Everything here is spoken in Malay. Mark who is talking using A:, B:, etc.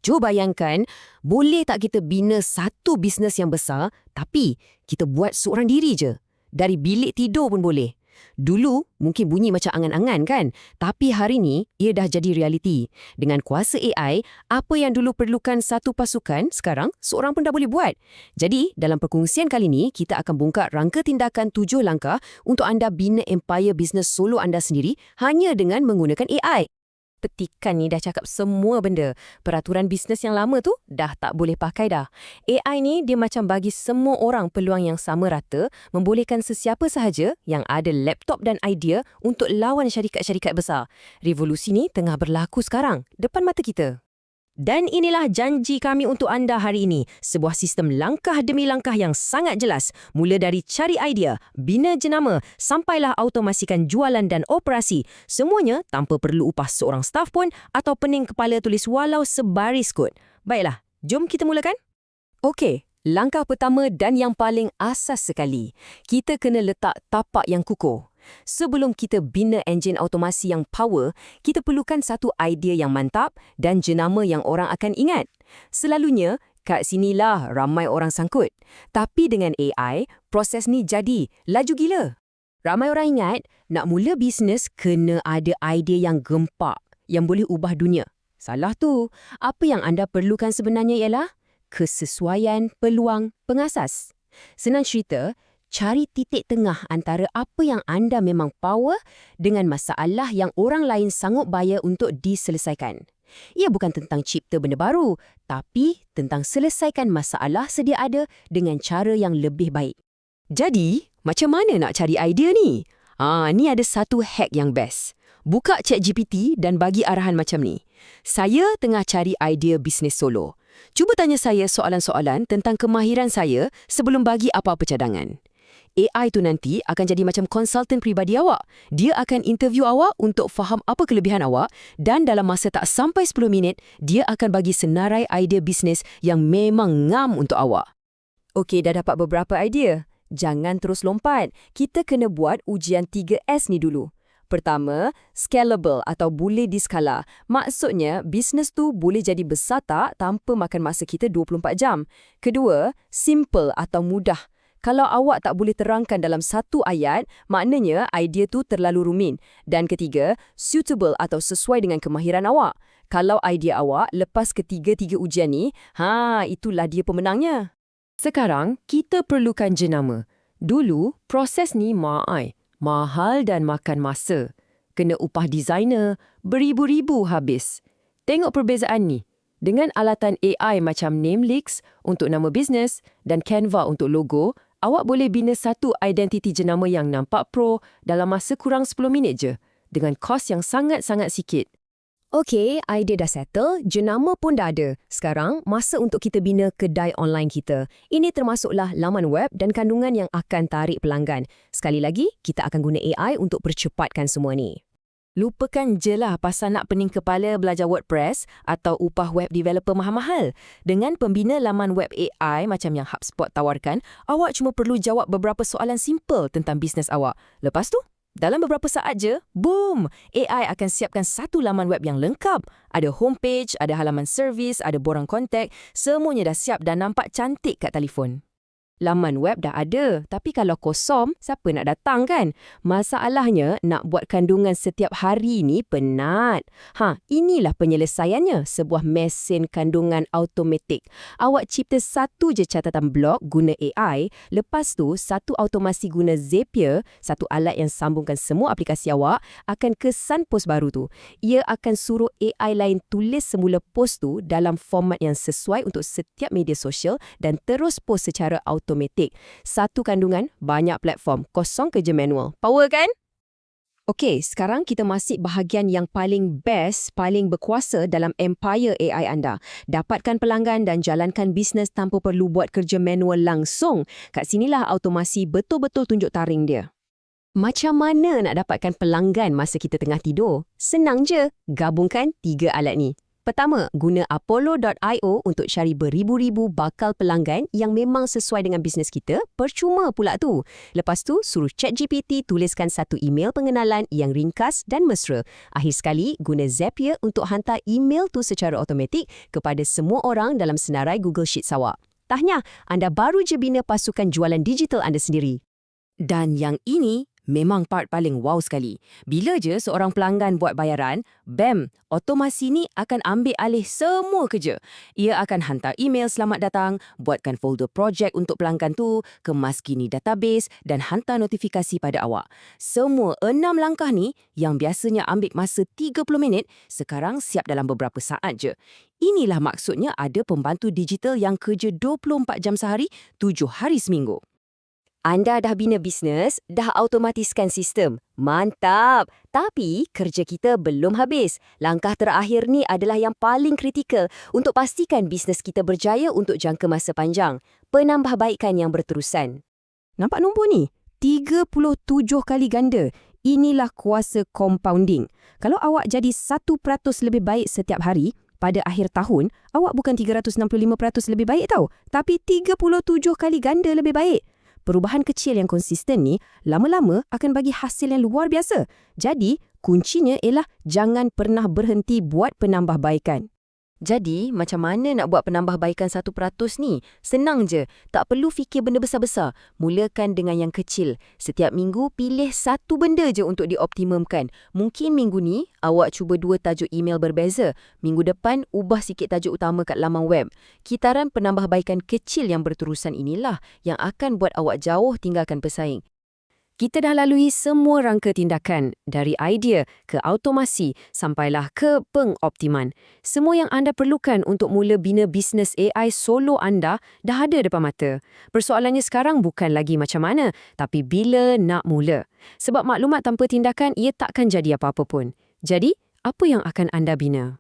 A: Cuba bayangkan, boleh tak kita bina satu bisnes yang besar, tapi kita buat seorang diri je. Dari bilik tidur pun boleh. Dulu mungkin bunyi macam angan-angan kan? Tapi hari ni, ia dah jadi realiti. Dengan kuasa AI, apa yang dulu perlukan satu pasukan, sekarang seorang pun dah boleh buat. Jadi, dalam perkongsian kali ni, kita akan bongkar rangka tindakan 7 langkah untuk anda bina empire bisnes solo anda sendiri hanya dengan menggunakan AI. Petikan ni dah cakap semua benda. Peraturan bisnes yang lama tu dah tak boleh pakai dah. AI ni dia macam bagi semua orang peluang yang sama rata, membolehkan sesiapa sahaja yang ada laptop dan idea untuk lawan syarikat-syarikat besar. Revolusi ni tengah berlaku sekarang, depan mata kita. Dan inilah janji kami untuk anda hari ini. Sebuah sistem langkah demi langkah yang sangat jelas. Mula dari cari idea, bina jenama, sampailah automasikan jualan dan operasi. Semuanya tanpa perlu upah seorang staf pun atau pening kepala tulis walau sebaris kod. Baiklah, jom kita mulakan. Okey, langkah pertama dan yang paling asas sekali. Kita kena letak tapak yang kukuh. Sebelum kita bina enjin automasi yang power, kita perlukan satu idea yang mantap dan jenama yang orang akan ingat. Selalunya, kat sinilah ramai orang sangkut. Tapi dengan AI, proses ni jadi laju gila. Ramai orang ingat, nak mula bisnes kena ada idea yang gempak, yang boleh ubah dunia. Salah tu. Apa yang anda perlukan sebenarnya ialah kesesuaian peluang pengasas. Senang cerita, cari titik tengah antara apa yang anda memang power dengan masalah yang orang lain sanggup bayar untuk diselesaikan. Ia bukan tentang cipta benda baru, tapi tentang selesaikan masalah sedia ada dengan cara yang lebih baik. Jadi, macam mana nak cari idea ni? Ni ada satu hack yang best. Buka ChatGPT dan bagi arahan macam ni. Saya tengah cari idea bisnes solo. Cuba tanya saya soalan-soalan tentang kemahiran saya sebelum bagi apa-apa cadangan. AI tu nanti akan jadi macam konsultan peribadi awak. Dia akan interview awak untuk faham apa kelebihan awak dan dalam masa tak sampai 10 minit, dia akan bagi senarai idea bisnes yang memang ngam untuk awak. Okey, dah dapat beberapa idea. Jangan terus lompat. Kita kena buat ujian 3S ni dulu. Pertama, scalable atau boleh diskala. Maksudnya, bisnes tu boleh jadi besar tak tanpa makan masa kita 24 jam. Kedua, simple atau mudah. Kalau awak tak boleh terangkan dalam satu ayat, maknanya idea tu terlalu rumit. Dan ketiga, suitable atau sesuai dengan kemahiran awak. Kalau idea awak lepas ketiga-tiga ujian ni, itulah dia pemenangnya. Sekarang, kita perlukan jenama. Dulu, proses ni mahal dan makan masa. Kena upah designer, beribu-ribu habis. Tengok perbezaan ni. Dengan alatan AI macam Namelix untuk nama bisnes dan Canva untuk logo, awak boleh bina satu identiti jenama yang nampak pro dalam masa kurang 10 minit je, dengan kos yang sangat-sangat sikit. Okey, idea dah settle, jenama pun dah ada. Sekarang, masa untuk kita bina kedai online kita. Ini termasuklah laman web dan kandungan yang akan tarik pelanggan. Sekali lagi, kita akan guna AI untuk percepatkan semua ni. Lupakan je lah pasal nak pening kepala belajar WordPress atau upah web developer mahal-mahal. Dengan pembina laman web AI macam yang HubSpot tawarkan, awak cuma perlu jawab beberapa soalan simple tentang bisnes awak. Lepas tu, dalam beberapa saat je, boom! AI akan siapkan satu laman web yang lengkap. Ada homepage, ada halaman servis, ada borang kontak, semuanya dah siap dan nampak cantik kat telefon. Laman web dah ada, tapi kalau kosong, siapa nak datang kan? Masalahnya, nak buat kandungan setiap hari ni penat. Inilah penyelesaiannya, sebuah mesin kandungan automatik. Awak cipta satu je catatan blog guna AI, lepas tu satu automasi guna Zapier, satu alat yang sambungkan semua aplikasi awak, akan kesan post baru tu. Ia akan suruh AI lain tulis semula post tu dalam format yang sesuai untuk setiap media sosial dan terus post secara automatik. Satu kandungan, banyak platform. Kosong kerja manual. Power kan? Okey, sekarang kita masih bahagian yang paling best, paling berkuasa dalam empire AI anda. Dapatkan pelanggan dan jalankan bisnes tanpa perlu buat kerja manual langsung. Kat sinilah automasi betul-betul tunjuk taring dia. Macam mana nak dapatkan pelanggan masa kita tengah tidur? Senang je, gabungkan 3 alat ni. Pertama, guna apollo.io untuk cari beribu-ribu bakal pelanggan yang memang sesuai dengan bisnes kita, percuma pula tu. Lepas tu, suruh ChatGPT tuliskan satu email pengenalan yang ringkas dan mesra. Akhir sekali, guna Zapier untuk hantar email tu secara automatik kepada semua orang dalam senarai Google Sheets awak. Tahniah, anda baru je bina pasukan jualan digital anda sendiri. Dan yang ini memang part paling wow sekali. Bila je seorang pelanggan buat bayaran, bam, otomasi ni akan ambil alih semua kerja. Ia akan hantar email selamat datang, buatkan folder projek untuk pelanggan tu, kemaskini database dan hantar notifikasi pada awak. Semua 6 langkah ni yang biasanya ambil masa 30 minit, sekarang siap dalam beberapa saat je. Inilah maksudnya ada pembantu digital yang kerja 24 jam sehari, 7 hari seminggu. Anda dah bina bisnes, dah automatiskan sistem. Mantap! Tapi kerja kita belum habis. Langkah terakhir ni adalah yang paling kritikal untuk pastikan bisnes kita berjaya untuk jangka masa panjang. Penambahbaikan yang berterusan. Nampak nombor ni? 37 kali ganda. Inilah kuasa compounding. Kalau awak jadi 1% lebih baik setiap hari, pada akhir tahun, awak bukan 365% lebih baik tau, tapi 37 kali ganda lebih baik. Perubahan kecil yang konsisten ni lama-lama akan bagi hasil yang luar biasa. Jadi, kuncinya ialah jangan pernah berhenti buat penambahbaikan. Jadi, macam mana nak buat penambahbaikan 1% ni? Senang je. Tak perlu fikir benda besar-besar. Mulakan dengan yang kecil. Setiap minggu, pilih satu benda je untuk dioptimumkan. Mungkin minggu ni, awak cuba 2 tajuk email berbeza. Minggu depan, ubah sikit tajuk utama kat laman web. Kitaran penambahbaikan kecil yang berterusan inilah yang akan buat awak jauh tinggalkan pesaing. Kita dah lalui semua rangka tindakan, dari idea ke automasi sampailah ke pengoptiman. Semua yang anda perlukan untuk mula bina bisnes AI solo anda dah ada depan mata. Persoalannya sekarang bukan lagi macam mana, tapi bila nak mula. Sebab maklumat tanpa tindakan ia takkan jadi apa-apa pun. Jadi, apa yang akan anda bina?